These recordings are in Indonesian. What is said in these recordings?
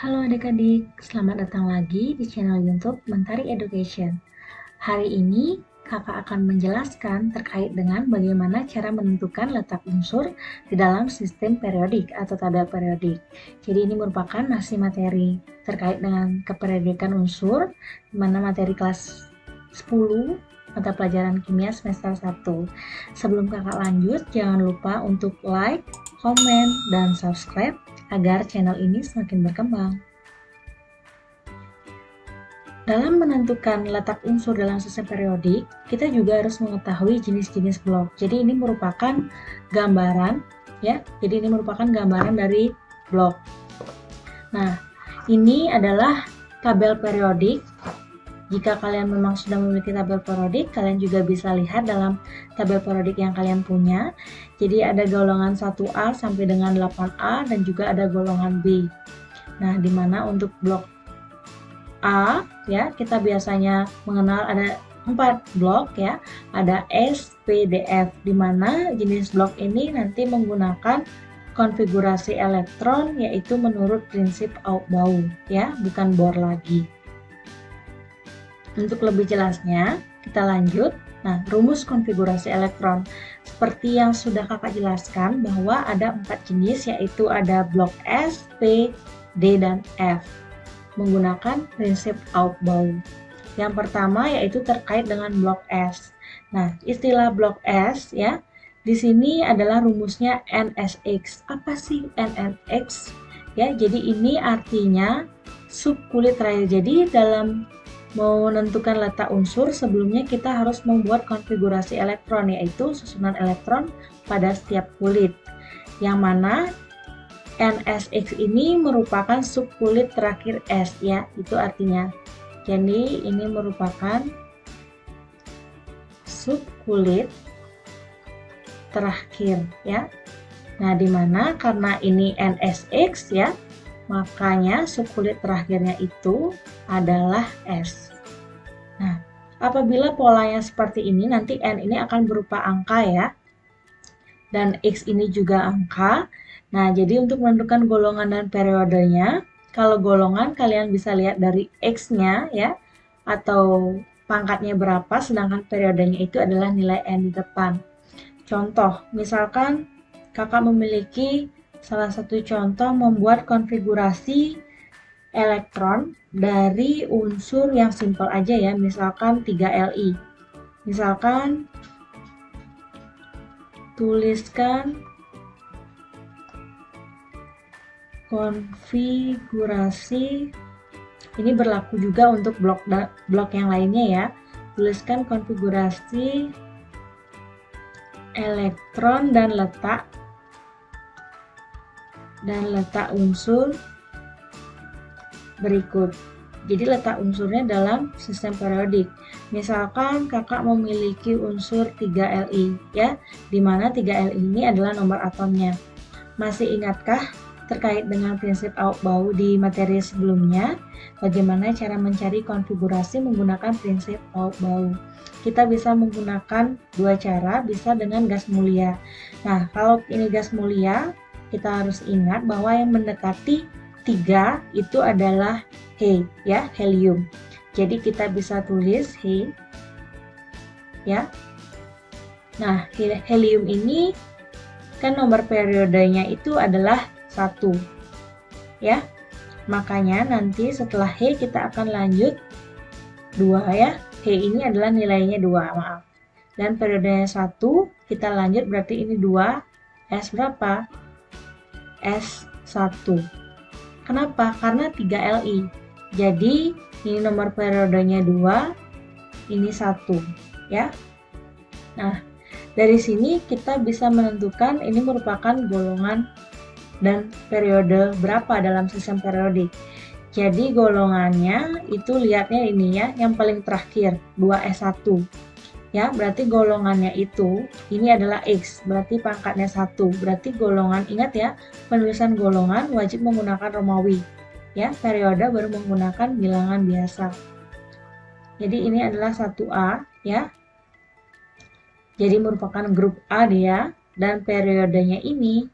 Halo adik-adik, selamat datang lagi di channel YouTube Mentari Education. Hari ini kakak akan menjelaskan terkait dengan bagaimana cara menentukan letak unsur di dalam sistem periodik atau tabel periodik. Jadi ini merupakan masih materi terkait dengan keperiodikan unsur, di mana materi kelas 10 mata pelajaran kimia semester 1. Sebelum kakak lanjut, jangan lupa untuk like, komen, dan subscribe agar channel ini semakin berkembang. Dalam menentukan letak unsur dalam sistem periodik, kita juga harus mengetahui jenis-jenis blok. Jadi ini merupakan gambaran, ya. Jadi ini merupakan gambaran dari blok. Nah, ini adalah tabel periodik. Jika kalian memang sudah memiliki tabel periodik, kalian juga bisa lihat dalam tabel periodik yang kalian punya. Jadi ada golongan 1A sampai dengan 8A dan juga ada golongan B. Nah, di mana untuk blok A, ya, kita biasanya mengenal ada 4 blok, ya. Ada S, P, D, F, di mana jenis blok ini nanti menggunakan konfigurasi elektron, yaitu menurut prinsip Aufbau, ya, bukan Bohr lagi. Untuk lebih jelasnya, kita lanjut. Nah, rumus konfigurasi elektron. Seperti yang sudah kakak jelaskan bahwa ada 4 jenis, yaitu ada blok S, P, D, dan F. Menggunakan prinsip Aufbau. Yang pertama yaitu terkait dengan blok S. Nah, istilah blok S, ya, di sini adalah rumusnya NSX. Apa sih NSX? Ya, jadi ini artinya subkulit terakhir. Jadi dalam menentukan letak unsur, sebelumnya kita harus membuat konfigurasi elektron, yaitu susunan elektron pada setiap kulit. Yang mana NSX ini merupakan subkulit terakhir S, ya, itu artinya. Jadi ini merupakan subkulit terakhir, ya. Nah, dimana karena ini NSX, ya, makanya subkulit terakhirnya itu adalah S. Nah, apabila polanya seperti ini, nanti N ini akan berupa angka, ya. Dan X ini juga angka. Nah, jadi untuk menentukan golongan dan periodenya, kalau golongan kalian bisa lihat dari X-nya, ya, atau pangkatnya berapa, sedangkan periodenya itu adalah nilai N di depan. Contoh, misalkan kakak memiliki salah satu contoh membuat konfigurasi elektron dari unsur yang simpel aja, ya, misalkan 3Li. Misalkan tuliskan konfigurasi, ini berlaku juga untuk blok yang lainnya, ya. Tuliskan konfigurasi elektron dan letak unsur berikut. Jadi letak unsurnya dalam sistem periodik. Misalkan kakak memiliki unsur 3Li, ya, di mana 3Li ini adalah nomor atomnya. Masih ingatkah terkait dengan prinsip Aufbau di materi sebelumnya? Bagaimana cara mencari konfigurasi menggunakan prinsip Aufbau? Kita bisa menggunakan dua cara, bisa dengan gas mulia. Nah, kalau ini gas mulia, kita harus ingat bahwa yang mendekati 3 itu adalah He, ya, helium. Jadi kita bisa tulis He, ya. Nah, helium ini kan nomor periodenya itu adalah 1, ya. Makanya nanti setelah He kita akan lanjut 2, ya. He ini adalah nilainya 2, maaf. Dan periodenya 1, kita lanjut berarti ini 2, S berapa? S1. Kenapa? Karena 3Li. Jadi ini nomor periodenya 2, ini 1, ya. Nah, dari sini kita bisa menentukan ini merupakan golongan dan periode berapa dalam sistem periodik. Jadi golongannya itu lihatnya ini, ya, yang paling terakhir 2S1. Ya, berarti golongannya itu ini adalah X, berarti pangkatnya 1. Berarti golongan, ingat ya, penulisan golongan wajib menggunakan Romawi. Ya, periode baru menggunakan bilangan biasa. Jadi ini adalah 1A, ya. Jadi merupakan grup A dia, dan periodenya ini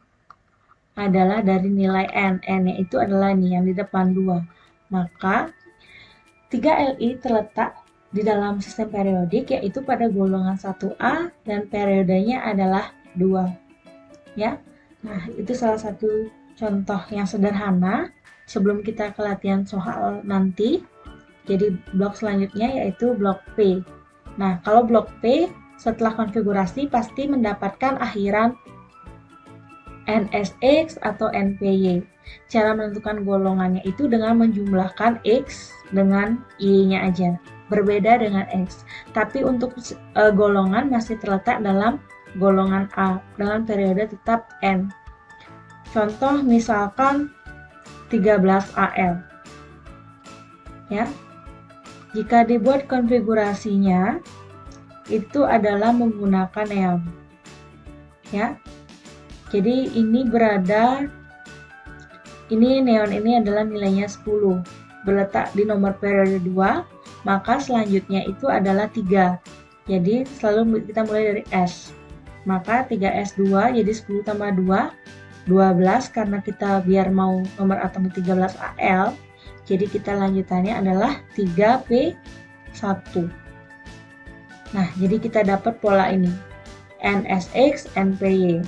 adalah dari nilai N. N-nya itu adalah ini yang di depan 2. Maka 3Li terletak di dalam sistem periodik yaitu pada golongan 1A dan periodenya adalah 2. Ya. Nah, itu salah satu contoh yang sederhana sebelum kita ke latihan soal nanti. Jadi blok selanjutnya yaitu blok P. Nah, kalau blok P setelah konfigurasi pasti mendapatkan akhiran NSX atau NPY. Cara menentukan golongannya itu dengan menjumlahkan X dengan Y-nya aja. Berbeda dengan X. Tapi untuk golongan masih terletak dalam golongan A dengan periode tetap N. Contoh misalkan 13AL. Ya. Jika dibuat konfigurasinya itu adalah menggunakan neon. Ya. Jadi ini neon ini adalah nilainya 10, berletak di nomor periode 2, maka selanjutnya itu adalah 3. Jadi selalu kita mulai dari S. Maka 3S2 jadi 10 tambah 2, 12 karena kita biar mau nomor atom 13AL. Jadi kita lanjutannya adalah 3P1. Nah, jadi kita dapat pola ini. NSX, NPY.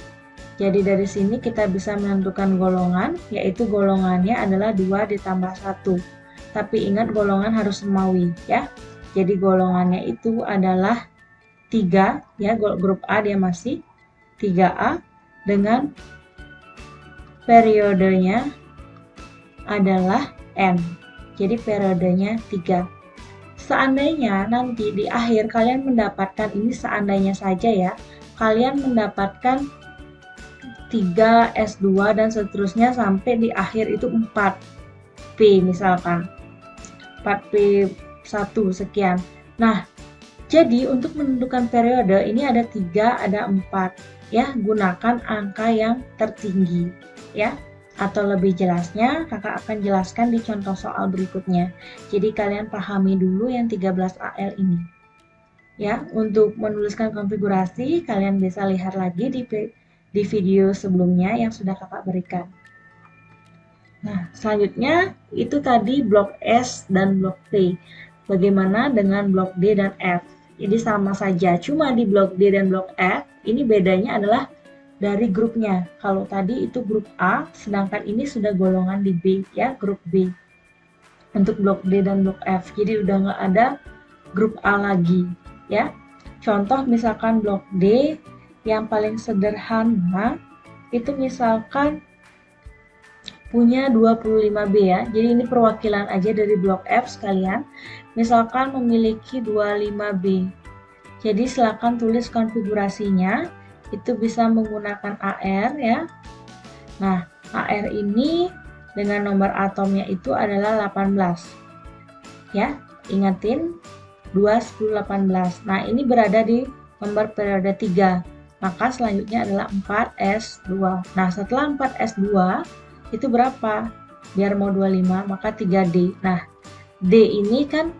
Jadi dari sini kita bisa menentukan golongan, yaitu golongannya adalah 2 ditambah 1. Tapi ingat golongan harus semawi ya. Jadi golongannya itu adalah 3, ya grup A dia masih 3A dengan periodenya adalah N. Jadi periodenya 3. Seandainya nanti di akhir kalian mendapatkan ini seandainya saja ya, kalian mendapatkan 3, S2 dan seterusnya sampai di akhir itu 4P misalkan 4P1 sekian. Nah, jadi untuk menentukan periode ini ada 3, ada 4 ya, gunakan angka yang tertinggi ya. Atau lebih jelasnya kakak akan jelaskan di contoh soal berikutnya. Jadi kalian pahami dulu yang 13AL ini. Ya, untuk menuliskan konfigurasi kalian bisa lihat lagi di video sebelumnya yang sudah kakak berikan. Nah, selanjutnya itu tadi blok S dan blok T. Bagaimana dengan blok D dan F? Ini sama saja, cuma di blok D dan blok F ini bedanya adalah dari grupnya. Kalau tadi itu grup A, sedangkan ini sudah golongan di B ya, grup B. Untuk blok D dan blok F, jadi udah nggak ada grup A lagi ya. Contoh misalkan blok D yang paling sederhana itu misalkan punya 25B ya. Jadi ini perwakilan aja dari blok F sekalian. Misalkan memiliki 25B. Jadi silakan tulis konfigurasinya. Itu bisa menggunakan AR ya. Nah, AR ini dengan nomor atomnya itu adalah 18. Ya, ingatin 2, 10, 18. Nah, ini berada di nomor periode 3. Maka selanjutnya adalah 4S2. Nah, setelah 4S2 itu berapa? Biar mau 25, maka 3D. Nah, D ini kan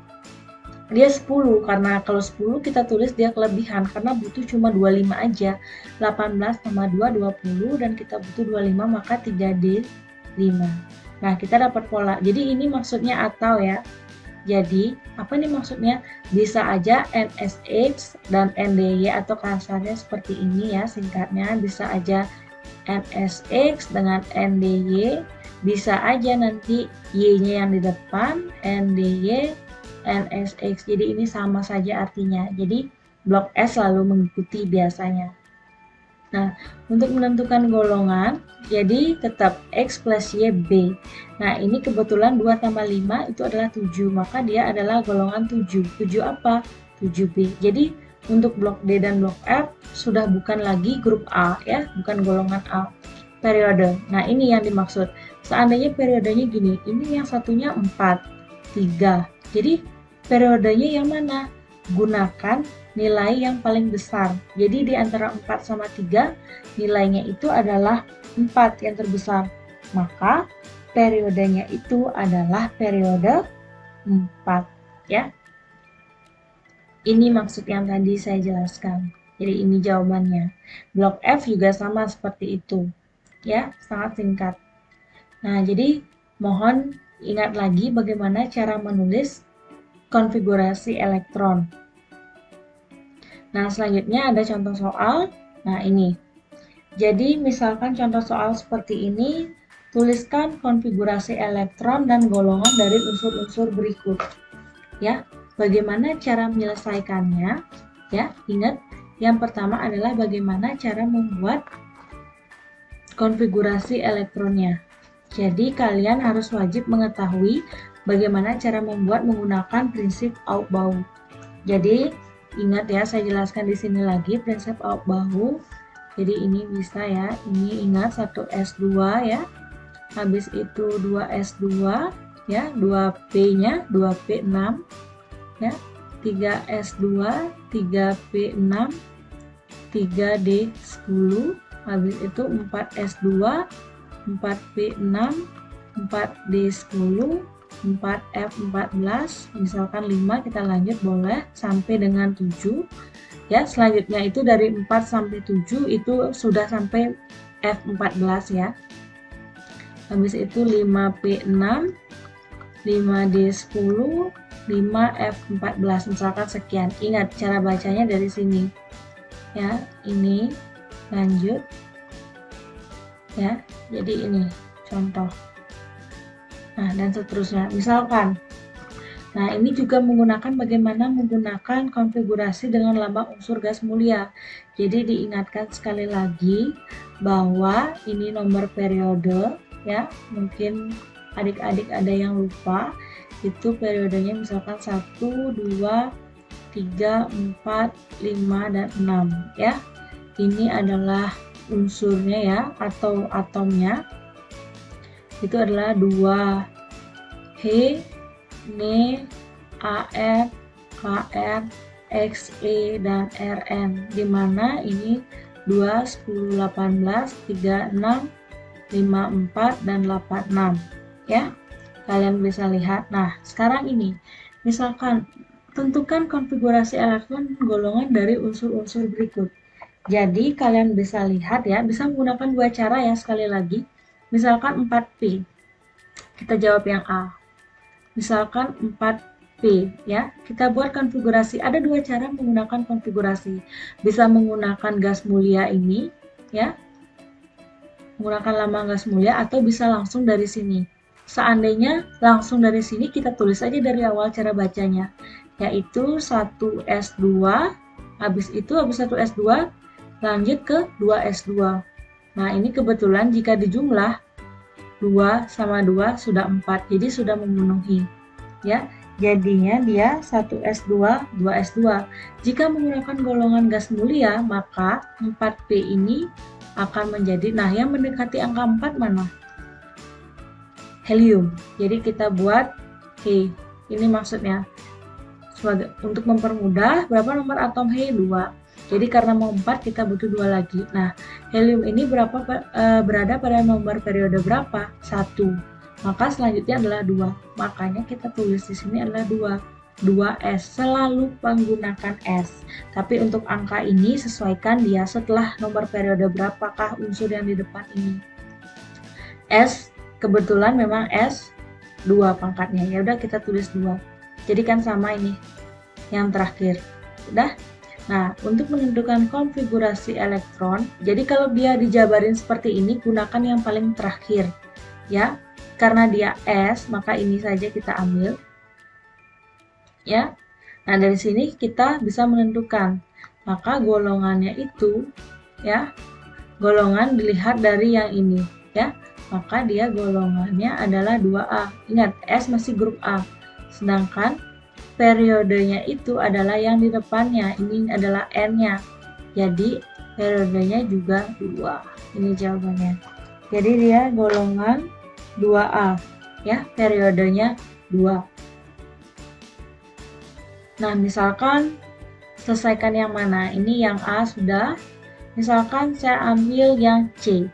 dia 10, karena kalau 10 kita tulis dia kelebihan, karena butuh cuma 25 aja. 18 tambah 2, 20, dan kita butuh 25, maka 3D 5. Nah, kita dapat pola. Jadi ini maksudnya atau ya. Jadi, apa nih maksudnya? Bisa aja NSX dan NDY atau kasarnya seperti ini ya, singkatnya. Bisa aja NSX dengan NDY, bisa aja nanti Y-nya yang di depan, NDY, NSX. Jadi ini sama saja artinya. Jadi blok S selalu mengikuti biasanya. Nah, untuk menentukan golongan, jadi tetap X plus Y B. Nah, ini kebetulan 2 tambah 5 itu adalah 7, maka dia adalah golongan 7. 7 apa? 7B. Jadi untuk blok D dan blok F sudah bukan lagi grup A ya, bukan golongan A. Periode. Nah, ini yang dimaksud. Seandainya periodenya gini, ini yang satunya 4, 3. Jadi periodenya yang mana? Gunakan nilai yang paling besar. Jadi di antara 4 sama 3 nilainya itu adalah 4 yang terbesar. Maka periodenya itu adalah periode 4 ya. Ini maksud yang tadi saya jelaskan. Jadi ini jawabannya. Blok F juga sama seperti itu. ya, sangat singkat. Nah, jadi mohon ingat lagi bagaimana cara menulis konfigurasi elektron. Nah, selanjutnya ada contoh soal. Nah, ini. Jadi, misalkan contoh soal seperti ini, tuliskan konfigurasi elektron dan golongan dari unsur-unsur berikut. Ya, bagaimana cara menyelesaikannya? Ya, ingat, yang pertama adalah bagaimana cara membuat konfigurasi elektronnya. Jadi, kalian harus wajib mengetahui bagaimana cara membuat menggunakan prinsip Aufbau. Jadi, ingat ya, saya jelaskan di sini lagi prinsip Aufbau. Jadi ini bisa ya, ini ingat 1S2 ya, habis itu 2S2 ya, 2P-nya 2P6 ya, 3S2 3P6 3D10, habis itu 4S2 4P6 4D10 4F14, misalkan 5 kita lanjut boleh sampai dengan 7 ya. Selanjutnya itu dari 4 sampai 7 itu sudah sampai F14 ya. Habis itu 5P6 5D10 5F14, misalkan sekian. Ingat cara bacanya dari sini ya, ini lanjut ya. Jadi ini contoh. Nah, dan seterusnya. Misalkan, nah ini juga menggunakan bagaimana menggunakan konfigurasi dengan lambang unsur gas mulia. Jadi diingatkan sekali lagi bahwa ini nomor periode ya. Mungkin adik-adik ada yang lupa. Itu periodenya misalkan 1, 2, 3, 4, 5, dan 6 ya. Ini adalah unsurnya ya, atau atomnya. Itu adalah 2 He, Ne, AR, KR, XE, dan RN, dimana ini 2, 10, 18, 36, 54, dan 86 ya. Kalian bisa lihat. Nah, sekarang ini misalkan tentukan konfigurasi elektron golongan dari unsur-unsur berikut. Jadi kalian bisa lihat ya, bisa menggunakan dua cara ya, sekali lagi. Misalkan 4P, kita jawab yang A. Misalkan 4P ya, kita buat konfigurasi. Ada dua cara menggunakan konfigurasi. Bisa menggunakan gas mulia ini ya, menggunakan lambang gas mulia, atau bisa langsung dari sini. Seandainya langsung dari sini, kita tulis aja dari awal cara bacanya, yaitu 1S2, habis 1S2 lanjut ke 2S2. Nah, ini kebetulan jika dijumlah 2 sama 2 sudah 4, jadi sudah memenuhi ya. Jadinya dia 1S2 2S2. Jika menggunakan golongan gas mulia, maka 4P ini akan menjadi, nah yang mendekati angka 4 mana? Helium. Jadi kita buat He. Ini maksudnya untuk mempermudah, berapa nomor atom He? 2. Jadi karena mau 4 kita butuh 2 lagi. Nah, helium ini berada pada nomor periode berapa? 1. Maka selanjutnya adalah 2. Makanya kita tulis di sini adalah 2. 2S. Selalu menggunakan S. Tapi untuk angka ini sesuaikan dia setelah nomor periode berapakah unsur yang di depan ini. S kebetulan memang S 2 pangkatnya. Ya udah kita tulis 2. Jadi kan sama ini yang terakhir. Udah? Nah, untuk menentukan konfigurasi elektron, jadi kalau dia dijabarin seperti ini, gunakan yang paling terakhir ya. Karena dia S, maka ini saja kita ambil ya. Nah, dari sini kita bisa menentukan, maka golongannya itu ya, golongan dilihat dari yang ini ya, maka dia golongannya adalah 2A. Ingat, S masih grup A, sedangkan periodenya itu adalah yang di depannya, ini adalah N-nya. Jadi periodenya juga 2. Ini jawabannya. Jadi dia golongan 2A ya, periodenya 2. Nah, misalkan selesaikan yang mana? Ini yang A sudah. Misalkan saya ambil yang C.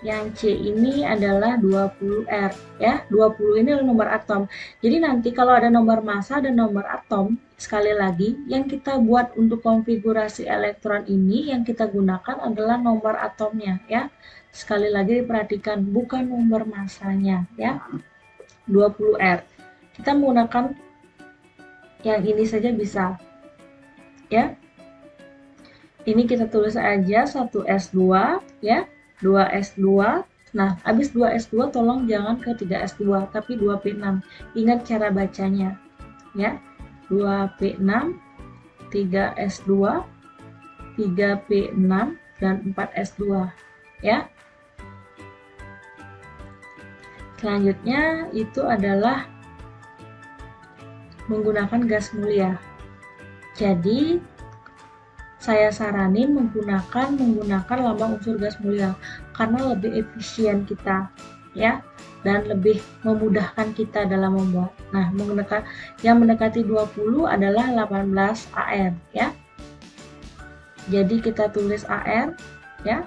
Yang C ini adalah 20R ya. 20 ini adalah nomor atom. Jadi nanti kalau ada nomor massa dan nomor atom, Sekali lagi, yang kita buat untuk konfigurasi elektron ini yang kita gunakan adalah nomor atomnya ya. Sekali lagi diperhatikan, bukan nomor masanya ya. 20R. Kita menggunakan yang ini saja bisa ya. Ini kita tulis aja 1S2 ya, 2S2. Nah, habis 2S2 tolong jangan ke 3S2 tapi 2P6. Ingat cara bacanya ya. 2P6, 3S2, 3P6 dan 4S2 ya. Selanjutnya itu adalah menggunakan gas mulia. Jadi saya saranin menggunakan lambang unsur gas mulia karena lebih efisien kita ya, dan lebih memudahkan kita dalam membuat. Nah, yang mendekati 20 adalah 18 AR ya. Jadi kita tulis AR ya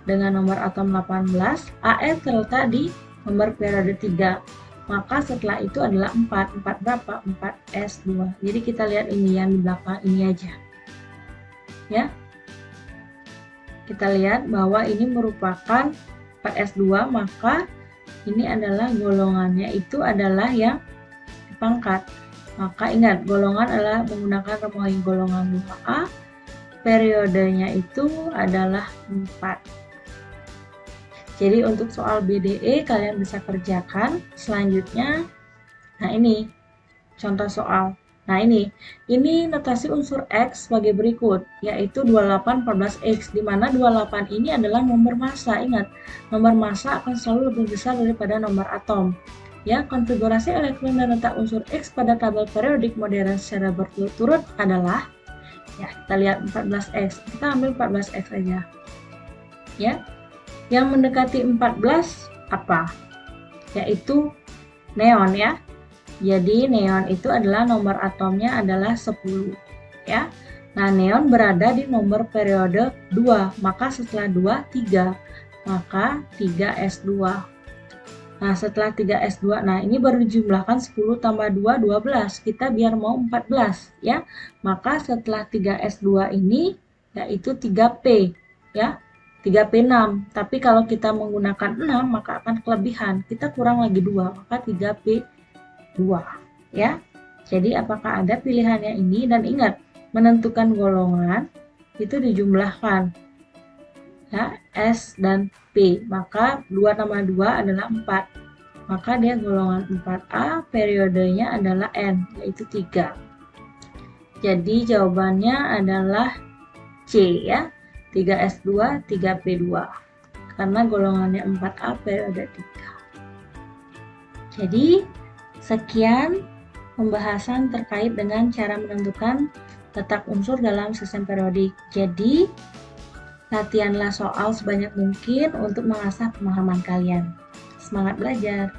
dengan nomor atom 18. AR terletak di nomor periode 3. Maka setelah itu adalah 4. 4 berapa? 4S2. Jadi kita lihat ini yang di belakang ini aja. Ya. Kita lihat bahwa ini merupakan 4S2, maka ini adalah golongannya itu adalah yang dipangkat. Maka ingat, golongan adalah menggunakan remohing golongan 2A. Periodenya itu adalah 4. Jadi untuk soal BDE kalian bisa kerjakan. Selanjutnya, nah ini contoh soal. Nah ini notasi unsur X sebagai berikut, yaitu 28 14X, di mana 28 ini adalah nomor massa. Ingat, nomor massa akan selalu lebih besar daripada nomor atom. Ya, konfigurasi elektron dan letak unsur X pada tabel periodik modern secara berturut-turut adalah, ya kita lihat 14X, kita ambil 14X saja. Ya, yang mendekati 14 apa? Yaitu neon ya. Jadi neon itu adalah nomor atomnya adalah 10 ya. Nah, neon berada di nomor periode 2, maka setelah 2 3, maka 3S2. Nah, setelah 3S2, nah ini baru dijumlahkan 10 tambah 2 12. Kita biar mau 14 ya. Maka setelah 3S2 ini yaitu 3P ya. 3P6. Tapi kalau kita menggunakan 6 maka akan kelebihan. Kita kurang lagi 2, maka 3P2 ya. Jadi apakah ada pilihannya ini, dan ingat menentukan golongan itu dijumlahkan ya, S dan P, maka 2 tambah 2 adalah 4, maka dia golongan 4A, periodenya adalah N yaitu 3. Jadi jawabannya adalah C ya, 3S2 3P2 karena golongannya 4A periode 3. Jadi sekian pembahasan terkait dengan cara menentukan letak unsur dalam sistem periodik. Jadi, latihanlah soal sebanyak mungkin untuk mengasah pemahaman kalian. Semangat belajar!